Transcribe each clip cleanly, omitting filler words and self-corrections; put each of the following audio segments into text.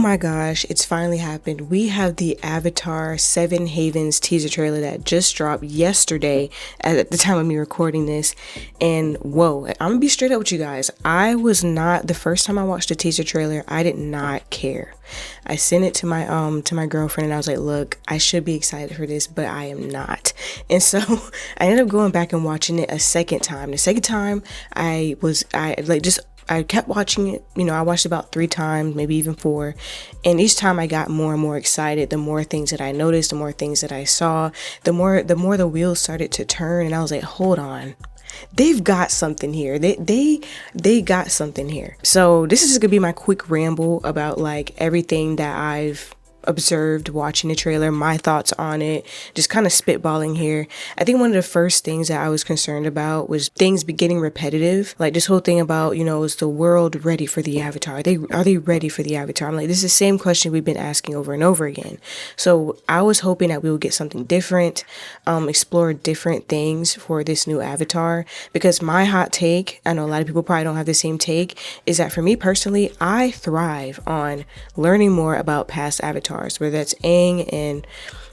my gosh, it's finally happened. We have the Avatar Seven Havens teaser trailer that just dropped yesterday at the time of me recording this. And whoa, I'm gonna be straight up with you guys. The first time I watched the teaser trailer, I did not care. I sent it to my girlfriend and I was like, look, I should be excited for this, but I am not. And so I ended up going back and watching it a second time. The second time I kept watching it. I watched about 3 times, maybe even 4. And each time I got more and more excited. The more things that I noticed, the more things that I saw, the more the wheels started to turn. And I was like, hold on. They've got something here. They got something here. So this is just gonna be my quick ramble about like everything that I've observed watching the trailer, my thoughts on it, just kind of spitballing here. I think one of the first things that I was concerned about was things getting repetitive. Like this whole thing about, is the world ready for the Avatar? Are they ready for the Avatar? I'm like, this is the same question we've been asking over and over again. So I was hoping that we would get something different, explore different things for this new Avatar, because my hot take, I know a lot of people probably don't have the same take, is that for me personally, I thrive on learning more about past Avatars, whether that's Aang and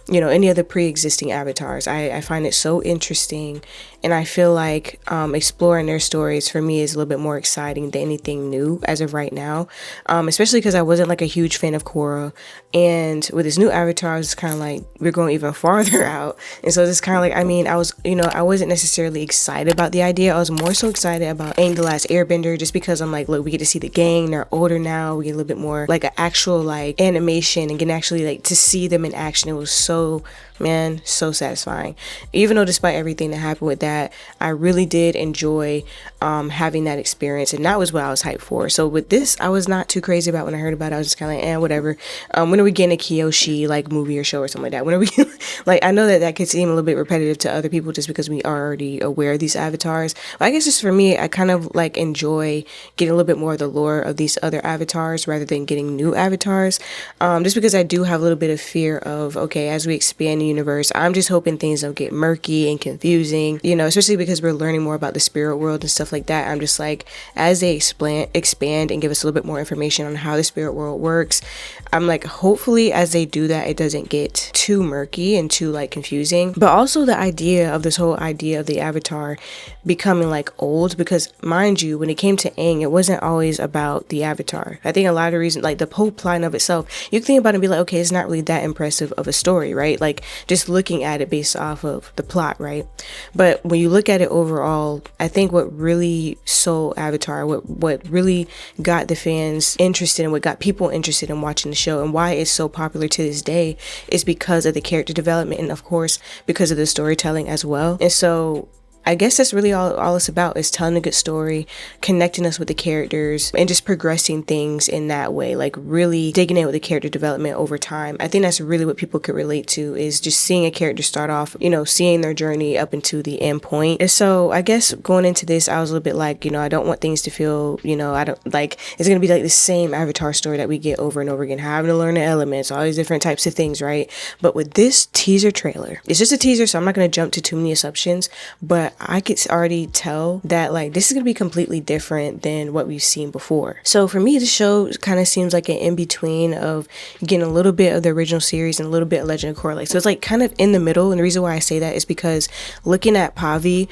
any other pre-existing avatars. I find it so interesting, and I feel like exploring their stories for me is a little bit more exciting than anything new as of right now, especially because I wasn't like a huge fan of Korra, and with this new avatar it's kind of like we're going even farther out. And so it's kind of like, I wasn't necessarily excited about the idea. I was more so excited about Aang the Last Airbender, just because I'm like, look, we get to see the gang, they're older now, we get a little bit more like an actual like animation and can actually like to see them in action. It was so satisfying. Even though despite everything that happened with that, I really did enjoy having that experience, and that was what I was hyped for. So with this, I was not too crazy about when I heard about it. I was just kind of like, whatever. When are we getting a Kyoshi like movie or show or something like that? When are we like, I know that could seem a little bit repetitive to other people just because we are already aware of these avatars, but I guess just for me, I kind of like enjoy getting a little bit more of the lore of these other avatars rather than getting new avatars, just because I do have a little bit of fear of, okay, as we expand the universe, I'm just hoping things don't get murky and confusing, especially because we're learning more about the spirit world and stuff like that. I'm just like, as they expand and give us a little bit more information on how the spirit world works, I'm like, hopefully as they do that, it doesn't get too murky and too like confusing. But also the idea of this whole idea of the avatar becoming like old, because mind you, when it came to Aang, it wasn't always about the avatar. I think a lot of reasons, like the whole plot of itself, you can think about it and be like, okay, it's not really that impressive of a story, right? Like just looking at it based off of the plot, right? But when you look at it overall, I think what really sold Avatar, what really got the fans interested and what got people interested in watching the show and why it's so popular to this day is because of the character development and of course because of the storytelling as well. And so I guess that's really all it's about, is telling a good story, connecting us with the characters, and just progressing things in that way, like really digging in with the character development over time. I think that's really what people could relate to, is just seeing a character start off, seeing their journey up into the end point. And so I guess going into this, I was a little bit like, I don't want things to feel, I don't like, it's going to be like the same Avatar story that we get over and over again, having to learn the elements, all these different types of things, right? But with this teaser trailer, it's just a teaser, so I'm not going to jump to too many assumptions, but I could already tell that like this is going to be completely different than what we've seen before. So for me, the show kind of seems like an in-between of getting a little bit of the original series and a little bit of Legend of Korra. So it's like kind of in the middle, and the reason why I say that is because looking at Pavi,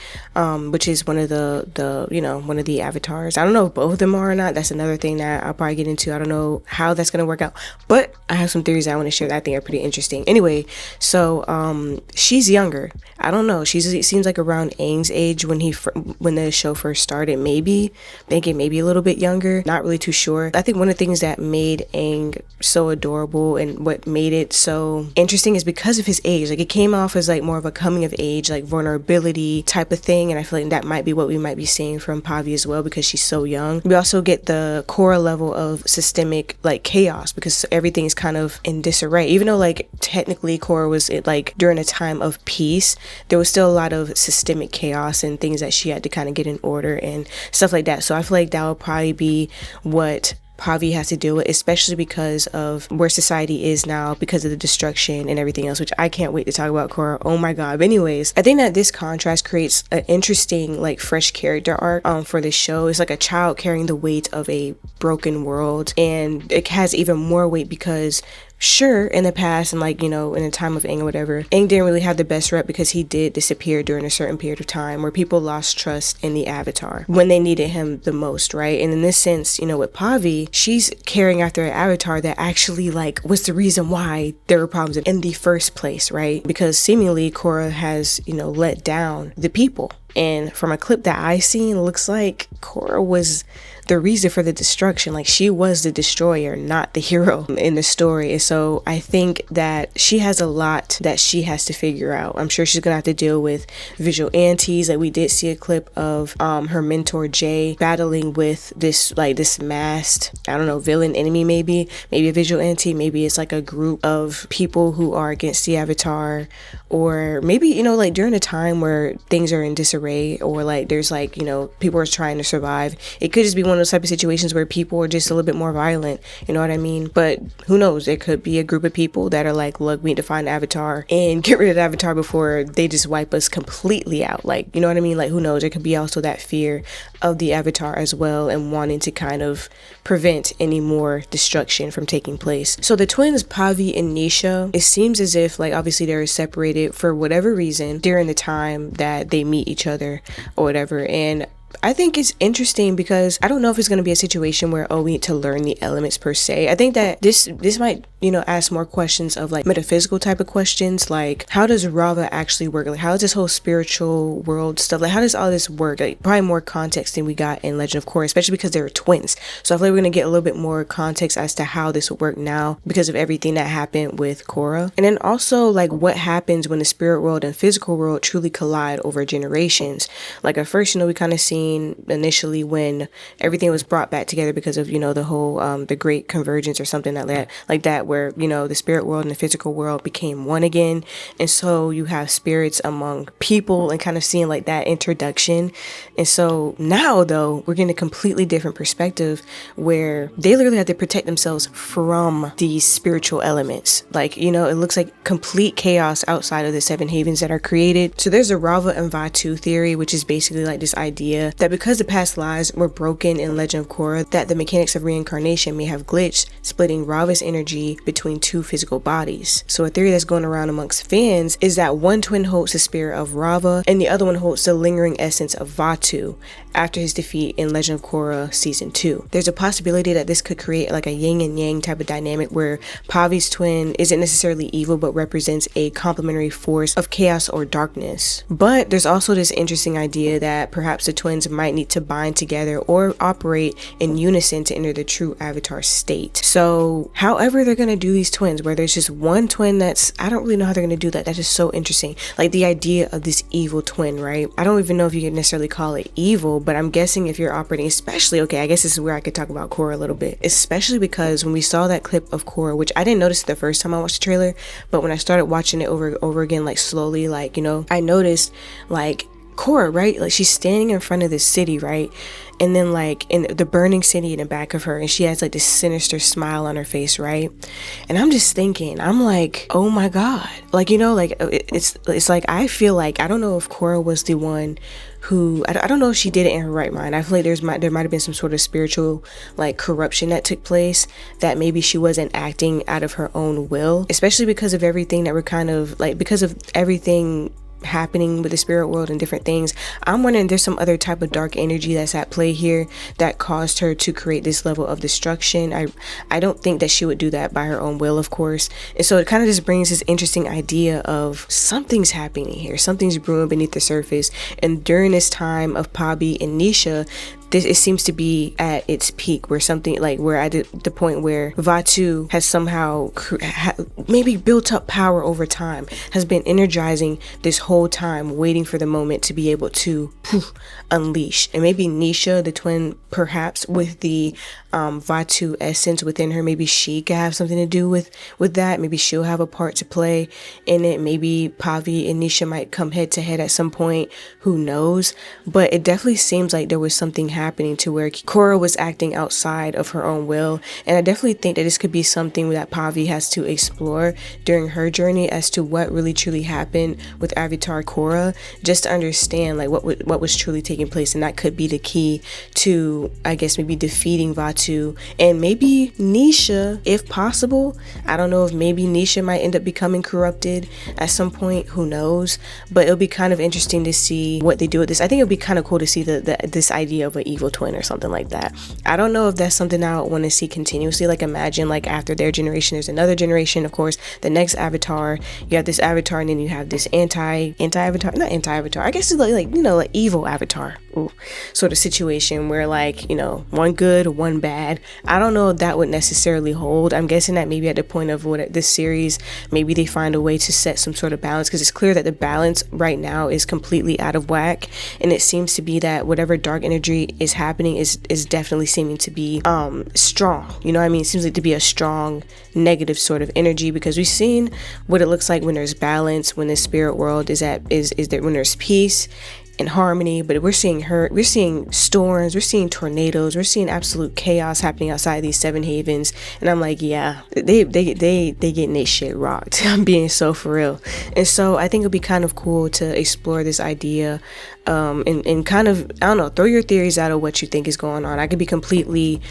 which is one of one of the avatars, I don't know if both of them are or not. That's another thing that I'll probably get into. I don't know how that's going to work out, but I have some theories I want to share that I think are pretty interesting. Anyway, so she's younger. I don't know. It seems like around Aang's age when the show first started. Maybe thinking maybe a little bit younger. Not really too sure. I think one of the things that made Aang so adorable and what made it so interesting is because of his age. Like it came off as like more of a coming of age, like vulnerability type of thing, and I feel like that might be what we might be seeing from Pavi as well because she's so young. We also get the Korra level of systemic like chaos because everything is kind of in disarray. Even though like technically Korra was like during a time of peace, there was still a lot of systemic chaos and things that she had to kind of get in order and stuff like that. So I feel like that would probably be what Pavi has to deal with, especially because of where society is now, because of the destruction and everything else, which I can't wait to talk about Korra. Oh my god. But anyways, I think that this contrast creates an interesting, like, fresh character arc for this show. It's like a child carrying the weight of a broken world, and it has even more weight because sure, in the past and, like, you know, in the time of Aang or whatever, Aang didn't really have the best rep because he did disappear during a certain period of time where people lost trust in the Avatar when they needed him the most, right? And in this sense, you know, with Pavi, she's carrying after an Avatar that actually, like, was the reason why there were problems in the first place, right? Because seemingly Korra has, you know, let down the people. And from a clip that I seen, it looks like Korra was the reason for the destruction. Like, she was the destroyer, not the hero in the story. And so I think that she has a lot that she has to figure out. I'm sure she's gonna have to deal with visual antis. Like, we did see a clip of her mentor Jay battling with this masked, I don't know, villain enemy, maybe a visual anti, maybe it's like a group of people who are against the Avatar, or maybe, you know, like during a time where things are in disarray, or like there's, like, you know, people are trying to survive. It could just be one of those type of situations where people are just a little bit more violent, you know what I mean? But who knows, there could be a group of people that are like, look, we need to find Avatar and get rid of the Avatar before they just wipe us completely out. Like, you know what I mean? Like, who knows, there could be also that fear of the Avatar as well, and wanting to kind of prevent any more destruction from taking place. So the twins Pavi and Nisha, it seems as if, like, obviously they're separated for whatever reason during the time that they meet each other or whatever. And I think it's interesting because I don't know if it's going to be a situation where, oh, we need to learn the elements per se. I think that this might, you know, ask more questions of, like, metaphysical type of questions, like, how does Rava actually work? Like, how does this whole spiritual world stuff, like, how does all this work? Like, probably more context than we got in Legend of Korra, especially because they're twins. So I feel like we're going to get a little bit more context as to how this will work now because of everything that happened with Korra. And then also, like, what happens when the spirit world and physical world truly collide over generations. Like, at first, you know, we kind of seen initially when everything was brought back together because of, you know, the whole the great convergence or something like that, where, you know, the spirit world and the physical world became one again. And so you have spirits among people and kind of seeing, like, that introduction. And so now, though, we're getting a completely different perspective where they literally have to protect themselves from these spiritual elements. Like, you know, it looks like complete chaos outside of the seven havens that are created. So there's a Rava and Vatu theory, which is basically like this idea that because the past lives were broken in Legend of Korra, that the mechanics of reincarnation may have glitched, splitting Rava's energy between two physical bodies. So a theory that's going around amongst fans is that one twin holds the spirit of Rava and the other one holds the lingering essence of Vaatu after his defeat in Legend of Korra season 2. There's a possibility that this could create like a yin and yang type of dynamic where Pavi's twin isn't necessarily evil but represents a complementary force of chaos or darkness. But there's also this interesting idea that perhaps the twins might need to bind together or operate in unison to enter the true Avatar state. So however they're going to do these twins, where there's just one twin that's, I don't really know how they're going to do that. That's just so interesting. Like the idea of this evil twin, right? I don't even know if you can necessarily call it evil, but I'm guessing if you're operating, especially, okay, I guess this is where I could talk about Korra a little bit, especially because when we saw that clip of Korra, which I didn't notice the first time I watched the trailer, but when I started watching it over again, like slowly, like, you know, I noticed like Korra, right? Like she's standing in front of this city, right? And then like in the burning city in the back of her, and she has like this sinister smile on her face, right? And I'm just thinking, I'm like, oh my god, like, you know, like it's like I feel like, I don't know if Korra was the one who, I don't know if she did it in her right mind. I feel like there might have been some sort of spiritual like corruption that took place, that maybe she wasn't acting out of her own will, especially because of everything that we're kind of like, because of everything happening with the spirit world and different things. I'm wondering if there's some other type of dark energy that's at play here that caused her to create this level of destruction. I don't think that she would do that by her own will, of course. And so it kind of just brings this interesting idea of something's happening here, something's brewing beneath the surface. And during this time of Pavi and Nisha, it seems to be at its peak, where something like, we're at the point where Vaatu has somehow maybe built up power over time, has been energizing this whole time, waiting for the moment to be able to unleash. And maybe Nisha, the twin, perhaps with the Vaatu essence within her, maybe she could have something to do with that. Maybe she'll have a part to play in it. Maybe Pavi and Nisha might come head to head at some point, who knows? But it definitely seems like there was something happening to where Korra was acting outside of her own will. And I definitely think that this could be something that Pavi has to explore during her journey as to what really truly happened with Avatar Korra, just to understand like what was truly taking place. And that could be the key to, I guess, maybe defeating Vaatu and maybe Nisha, if possible. I don't know if maybe Nisha might end up becoming corrupted at some point, who knows, but it'll be kind of interesting to see what they do with this. I think it'll be kind of cool to see this idea of an evil twin or something like that. I don't know if that's something I would want to see continuously. Like, imagine like after their generation there's another generation, of course, the next Avatar, you have this Avatar, and then you have this anti-Avatar, not anti-Avatar, I guess it's like you know, like evil Avatar sort of situation where like, you know, one good or one bad. I don't know if that would necessarily hold. I'm guessing that maybe at the point of what this series, maybe they find a way to set some sort of balance, because it's clear that the balance right now is completely out of whack, and it seems to be that whatever dark energy is happening is definitely seeming to be strong, you know what I mean? It seems like to be a strong negative sort of energy, because we've seen what it looks like when there's balance, when the spirit world is there, when there's peace and harmony. But we're seeing storms, we're seeing tornadoes, we're seeing absolute chaos happening outside these seven havens, and I'm like, yeah, they getting their shit rocked. I'm being so for real. And so I think it'll be kind of cool to explore this idea and kind of, I don't know, throw your theories out of what you think is going on. I could be completely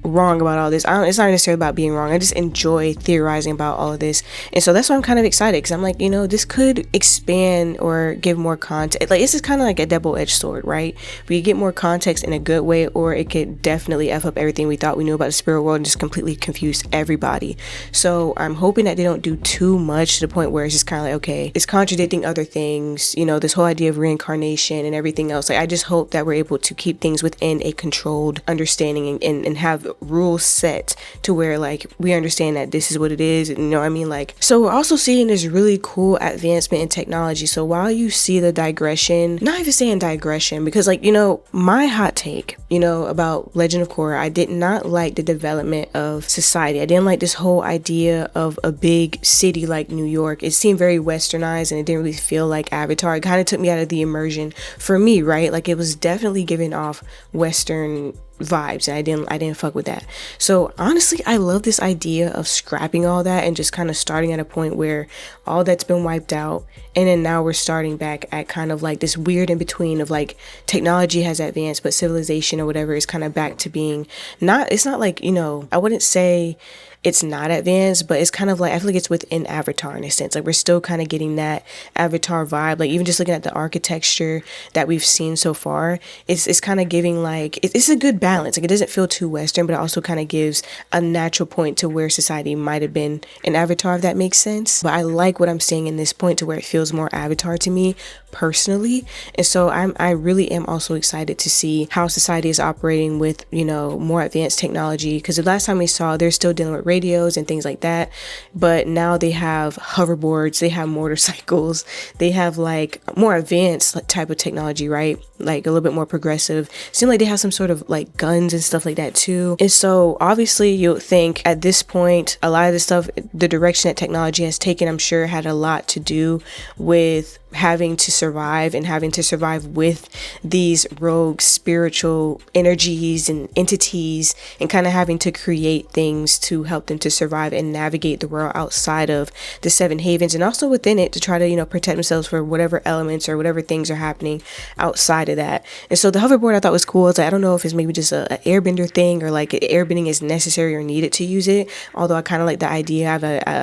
wrong about all this. It's not necessarily about being wrong. I just enjoy theorizing about all of this, and so that's why I'm kind of excited, because I'm like, you know, this could expand or give more context. Like, this is kind of like a double-edged sword, right? We get more context in a good way, or it could definitely f up everything we thought we knew about the spirit world and just completely confuse everybody. So I'm hoping that they don't do too much to the point where it's just kind of like, okay, it's contradicting other things, you know, this whole idea of reincarnation and everything else. Like, I just hope that we're able to keep things within a controlled understanding and have rules set to where like we understand that this is what it is, you know what I mean? Like, so we're also seeing this really cool advancement in technology. So while you see the digression, not even saying digression, because like, you know, my hot take, you know, about Legend of Korra, I did not like the development of society. I didn't like this whole idea of a big city like New York. It seemed very westernized, and it didn't really feel like Avatar. It kind of took me out of the immersion for me, right? Like, it was definitely giving off Western vibes, and I didn't fuck with that. So honestly, I love this idea of scrapping all that and just kind of starting at a point where all that's been wiped out, and then now we're starting back at kind of like this weird in between of like technology has advanced, but civilization or whatever is kind of back to being it's not like, you know, I wouldn't say it's not advanced, but it's kind of like, I feel like it's within Avatar in a sense. Like, we're still kind of getting that Avatar vibe. Like, even just looking at the architecture that we've seen so far, it's kind of giving like, it's a good balance. Like, it doesn't feel too Western, but it also kind of gives a natural point to where society might have been in Avatar, if that makes sense. But I like what I'm seeing in this point to where it feels more Avatar to me personally. And so I really am also excited to see how society is operating with, you know, more advanced technology, because the last time we saw, they're still dealing with radios and things like that, but now they have hoverboards, they have motorcycles, they have like more advanced type of technology, right? Like a little bit more progressive. Seems like they have some sort of like guns and stuff like that too. And so obviously you'll think at this point, a lot of the stuff, the direction that technology has taken, I'm sure had a lot to do with having to survive, and having to survive with these rogue spiritual energies and entities, and kind of having to create things to help them to survive and navigate the world outside of the seven havens, and also within it to try to, you know, protect themselves for whatever elements or whatever things are happening outside of that. And so the hoverboard I thought was cool. It's like, I don't know if it's maybe just a airbender thing, or like airbending is necessary or needed to use it, although I kind of like the idea. I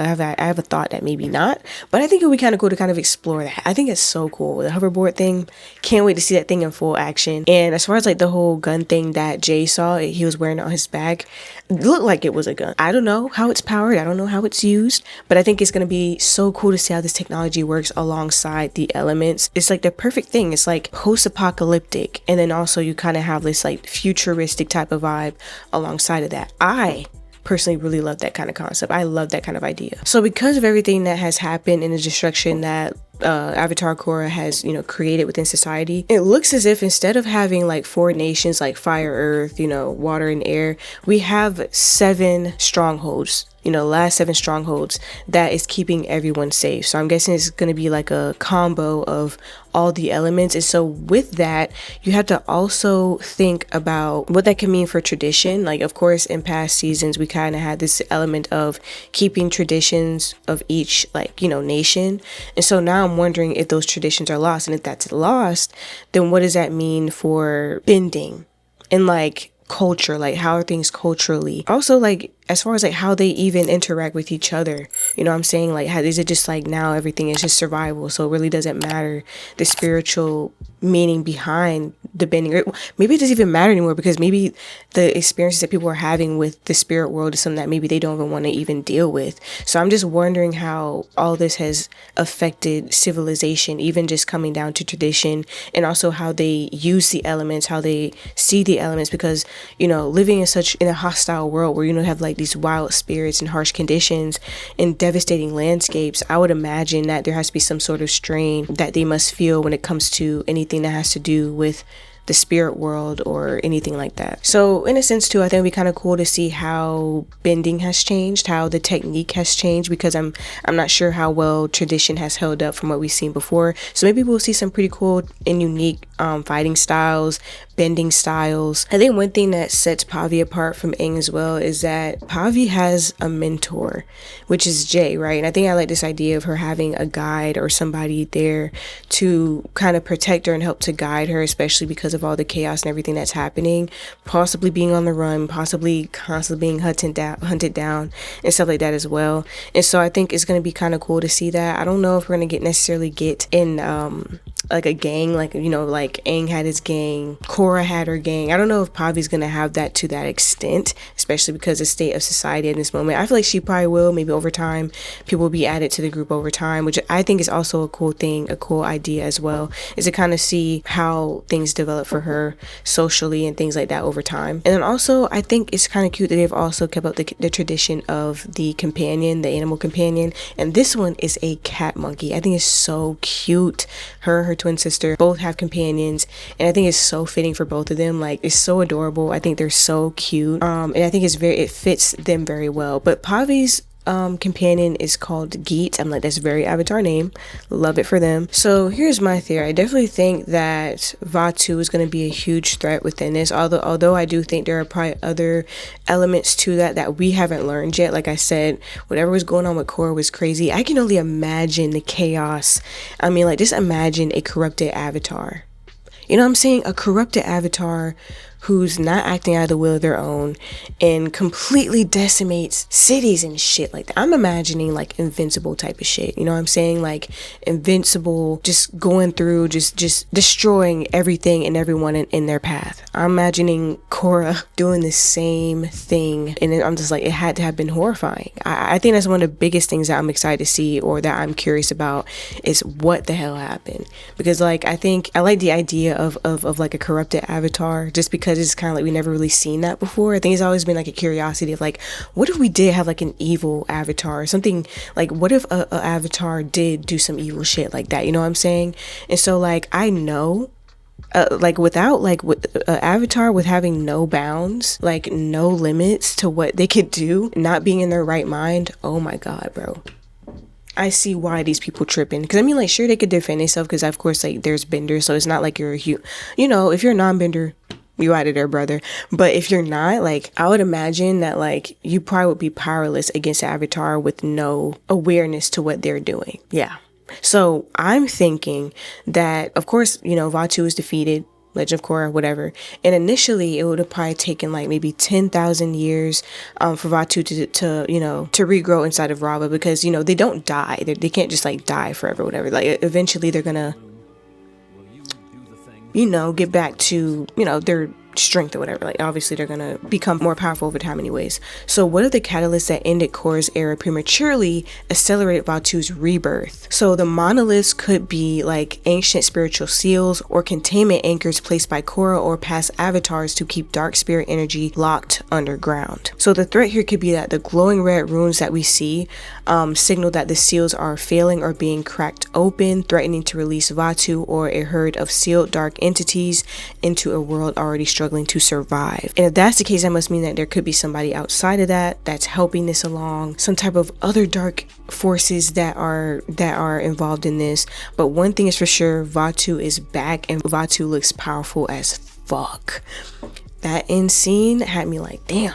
have a thought that maybe not, but I think it would be kind of cool to kind of explore that. I think it's so cool, the hoverboard thing. Can't wait to see that thing in full action. And as far as like the whole gun thing that Jay saw, he was wearing on his back, it looked like it was a gun. I don't know how it's powered, I don't know how it's used, but I think it's going to be so cool to see how this technology works alongside the elements. It's like the perfect thing. It's like post-apocalyptic, and then also you kind of have this like futuristic type of vibe alongside of that. I personally really love that kind of concept. I love that kind of idea. So because of everything that has happened and the destruction that Avatar Korra has, created within society. It looks as if instead of having like 4 nations like fire, earth, water and air, we have 7 strongholds. Last 7 strongholds that is keeping everyone safe. So I'm guessing it's going to be like a combo of all the elements. And so with that, you have to also think about what that can mean for tradition. Like, of course, in past seasons, we kind of had this element of keeping traditions of each, nation. And so now I'm wondering if those traditions are lost. And if that's lost, then what does that mean for bending and culture? Like, how are things culturally? Also, as far as how they even interact with each other, what I'm saying? How is it just now everything is just survival, so it really doesn't matter the spiritual meaning behind the bending? Or maybe it doesn't even matter anymore, because maybe the experiences that people are having with the spirit world is something that maybe they don't even want to even deal with. So I'm just wondering how all this has affected civilization, even just coming down to tradition, and also how they use the elements, how they see the elements, because living in a hostile world where have these wild spirits and harsh conditions and devastating landscapes, I would imagine that there has to be some sort of strain that they must feel when it comes to anything that has to do with the spirit world or anything like that. So in a sense too, I think it'd be kind of cool to see how bending has changed, how the technique has changed, because I'm not sure how well tradition has held up from what we've seen before. So maybe we'll see some pretty cool and unique fighting styles, bending styles. I think one thing that sets Pavi apart from Aang as well is that Pavi has a mentor, which is Jay, right? And I think I like this idea of her having a guide or somebody there to kind of protect her and help to guide her, especially because of all the chaos and everything that's happening, possibly being on the run, possibly constantly being hunted down and stuff like that as well. And so I think it's going to be kind of cool to see that. I don't know if we're going to necessarily get in a gang, like Aang had his gang, Korra had her gang. I don't know if Pavi's gonna have that to that extent, especially because the state of society in this moment. I feel like she probably will. Maybe over time, people will be added to the group over time, which I think is also a cool thing, a cool idea as well, is to kind of see how things develop for her socially and things like that over time. And then also, I think it's kind of cute that they've also kept up the tradition of the companion, the animal companion, and this one is a cat monkey. I think it's so cute. Her and her twin sister both have companions, and I think it's so fitting for both of them. It's so adorable. I think they're so cute, and I think it fits them very well. But Pavi's companion is called Geet. I'm like, that's a very Avatar name. Love it for them. So here's my theory. I definitely think that Vaatu is going to be a huge threat within this, although I do think there are probably other elements to that we haven't learned yet. Like I said, whatever was going on with Korra was crazy. I can only imagine the chaos. I mean, just imagine a corrupted Avatar. You know what I'm saying? A corrupted Avatar who's not acting out of the will of their own and completely decimates cities and shit like that. I'm imagining Invincible type of shit. You know what I'm saying? Invincible, just going through, just destroying everything and everyone in their path. I'm imagining Korra doing the same thing, and I'm just it had to have been horrifying. I think that's one of the biggest things that I'm excited to see, or that I'm curious about, is what the hell happened. Because I think I like the idea of a corrupted Avatar, just because it's kind of we never really seen that before. I think it's always been a curiosity of what if we did have an evil Avatar or something. What if a Avatar did do some evil shit like that? You know what I'm saying? And so I know without with Avatar, with having no bounds, no limits to what they could do, not being in their right mind, oh my god, bro, I see why these people tripping. Because I mean, sure, they could defend themselves, because of course there's benders, so it's not you're if you're a non-bender, you out of there, brother. But if you're not, I would imagine that you probably would be powerless against Avatar with no awareness to what they're doing. Yeah. So I'm thinking that, of course, Vaatu is defeated, Legend of Korra, whatever. And initially, it would have probably taken maybe 10,000 years for Vaatu to regrow inside of Rava, because they don't die. They can't just die forever, whatever. Eventually, they're gonna get back to their strength or whatever. Like obviously they're gonna become more powerful over time anyways. So what are the catalysts that ended Korra's era prematurely, accelerated Vaatu's rebirth? So the monoliths could be like ancient spiritual seals or containment anchors placed by Korra or past avatars to keep dark spirit energy locked underground. So the threat here could be that the glowing red runes that we see signal that the seals are failing or being cracked open, threatening to release Vaatu or a herd of sealed dark entities into a world already struggling to survive. And if that's the case, that must mean that there could be somebody outside of that that's helping this along, some type of other dark forces that are involved in this. But one thing is for sure, Vaatu is back and Vaatu looks powerful as fuck. That end scene had me like, damn.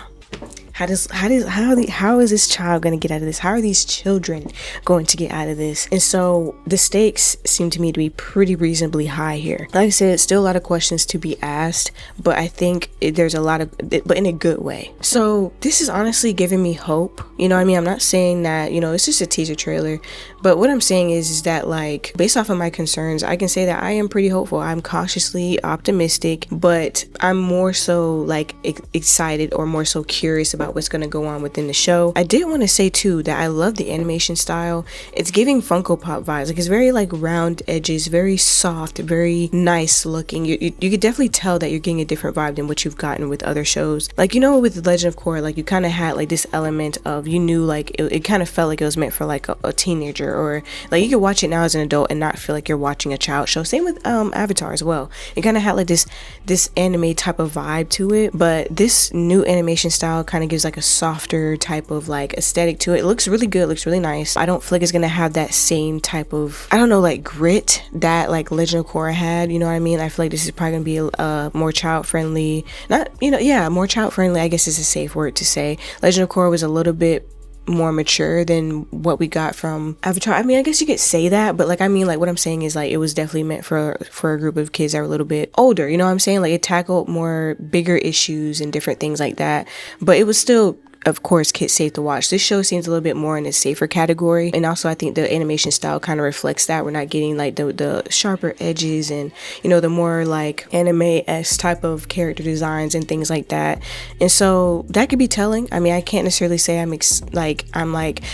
How is this child going to get out of this? How are these children going to get out of this? And so the stakes seem to me to be pretty reasonably high here. Like I said, still a lot of questions to be asked, but I think there's a lot of, but in a good way. So this is honestly giving me hope. You know what I mean? I'm not saying that, you know, it's just a teaser trailer, but what I'm saying is that like, based off of my concerns, I can say that I am pretty hopeful. I'm cautiously optimistic, but I'm more so like excited or more so curious about what's going to go on within the show. I did want to say too that I love the animation style. It's giving Funko Pop vibes. Like it's very like round edges, very soft, very nice looking. You could definitely tell that you're getting a different vibe than what you've gotten with other shows. Like, you know, with The Legend of Korra, like you kind of had like this element of, you knew like it kind of felt like it was meant for like a teenager, or like you could watch it now as an adult and not feel like you're watching a child show. Same with Avatar as well. It kind of had like this anime type of vibe to it, but this new animation style kind of gives like a softer type of like aesthetic to it. It looks really good, looks really nice. I don't feel like it's gonna have that same type of, I don't know, like grit that like Legend of Korra had, you know what I mean? I feel like this is probably gonna be more child friendly, not, you know, yeah, more child friendly, I guess is a safe word to say. Legend of Korra was a little bit more mature than what we got from Avatar. I mean, I guess you could say that, but like, I mean, like what I'm saying is like, it was definitely meant for a group of kids that were a little bit older, you know what I'm saying? Like it tackled more bigger issues and different things like that, but it was still, of course, kids safe to watch. This show seems a little bit more in a safer category, and also I think the animation style kind of reflects that. We're not getting like the sharper edges and, you know, the more like anime-esque type of character designs and things like that. And so that could be telling. I mean, I can't necessarily say I'm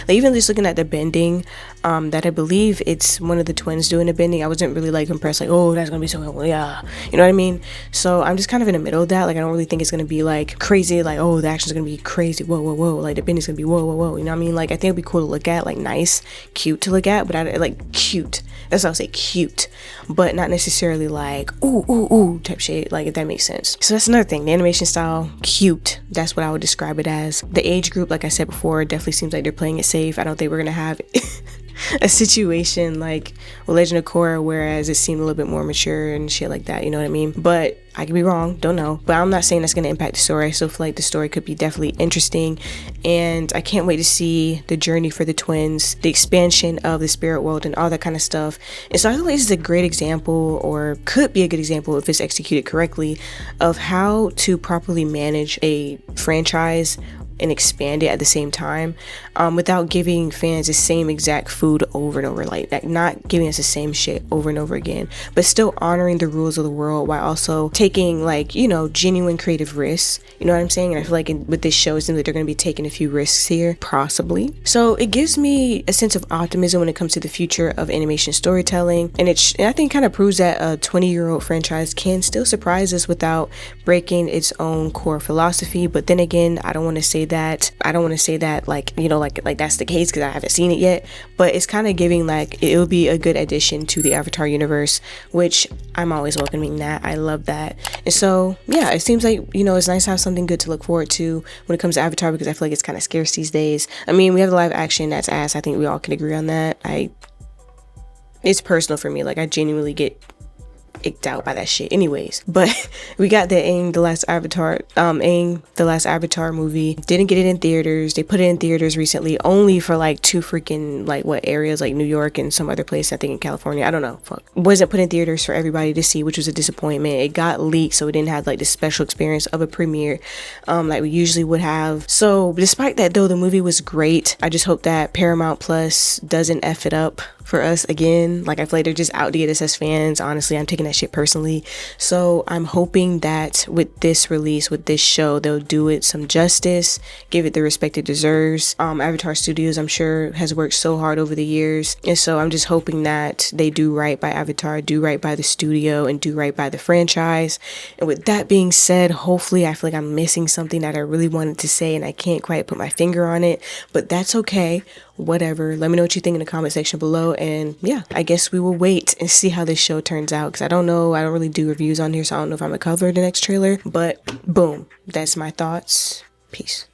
even just looking at the bending, that I believe it's one of the twins doing the bending. I wasn't really like impressed, like, oh, that's gonna be so cool, yeah, you know what I mean? So I'm just kind of in the middle of that. Like I don't really think it's gonna be like crazy, like, oh, the action's gonna be crazy, whoa, like the bending's gonna be whoa, you know what I mean? Like I think it'd be cool to look at, like nice, cute to look at, but I like cute, that's what I'll say, cute, but not necessarily like ooh type shit, like if that makes sense. So that's another thing, the animation style, cute, that's what I would describe it as. The age group, like I said before, definitely seems like they're playing it safe. I don't think we're gonna have a situation like with Legend of Korra, whereas it seemed a little bit more mature and shit like that, you know what I mean? But I could be wrong, don't know. But I'm not saying that's going to impact the story. I still feel like the story could be definitely interesting, and I can't wait to see the journey for the twins, the expansion of the spirit world and all that kind of stuff. And so I feel like this is a great example, or could be a good example if it's executed correctly, of how to properly manage a franchise and expand it at the same time, without giving fans the same exact food over and over, like not giving us the same shit over and over again, but still honoring the rules of the world while also taking, like, you know, genuine creative risks, you know what I'm saying? And I feel like with this show, it seems like they're going to be taking a few risks here, possibly. So it gives me a sense of optimism when it comes to the future of animation storytelling, and I think kind of proves that a 20-year-old franchise can still surprise us without breaking its own core philosophy. But then again, I don't want to say that like, you know, like that's the case, because I haven't seen it yet, but it's kind of giving like it will be a good addition to the Avatar universe, which I'm always welcoming that. I love that. And so yeah, it seems like, you know, it's nice to have something good to look forward to when it comes to Avatar, because I feel like it's kind of scarce these days. I mean, we have the live action, that's ass. I think we all can agree on that. It's personal for me, like I genuinely get icked out by that shit anyways. But we got the Aang the Last Avatar movie. Didn't get it in theaters. They put it in theaters recently only for like two freaking like what areas, like New York and some other place, I think in California, I don't know, fuck. Wasn't put in theaters for everybody to see, which was a disappointment. It got leaked, so it didn't have like the special experience of a premiere like we usually would have. So despite that though, the movie was great. I just hope that Paramount Plus doesn't F it up for us again. Like, I feel like they're just out to get us as fans. Honestly, I'm taking that shit personally. So I'm hoping that with this release, with this show, they'll do it some justice, give it the respect it deserves. Avatar Studios, I'm sure, has worked so hard over the years, and so I'm just hoping that they do right by Avatar, do right by the studio, and do right by the franchise. And with that being said, hopefully, I feel like I'm missing something that I really wanted to say and I can't quite put my finger on it, but that's okay. Whatever. Let me know what you think in the comment section below. And yeah, I guess we will wait and see how this show turns out, because I don't know. I don't really do reviews on here, so I don't know if I'm gonna cover the next trailer. But boom, that's my thoughts. Peace.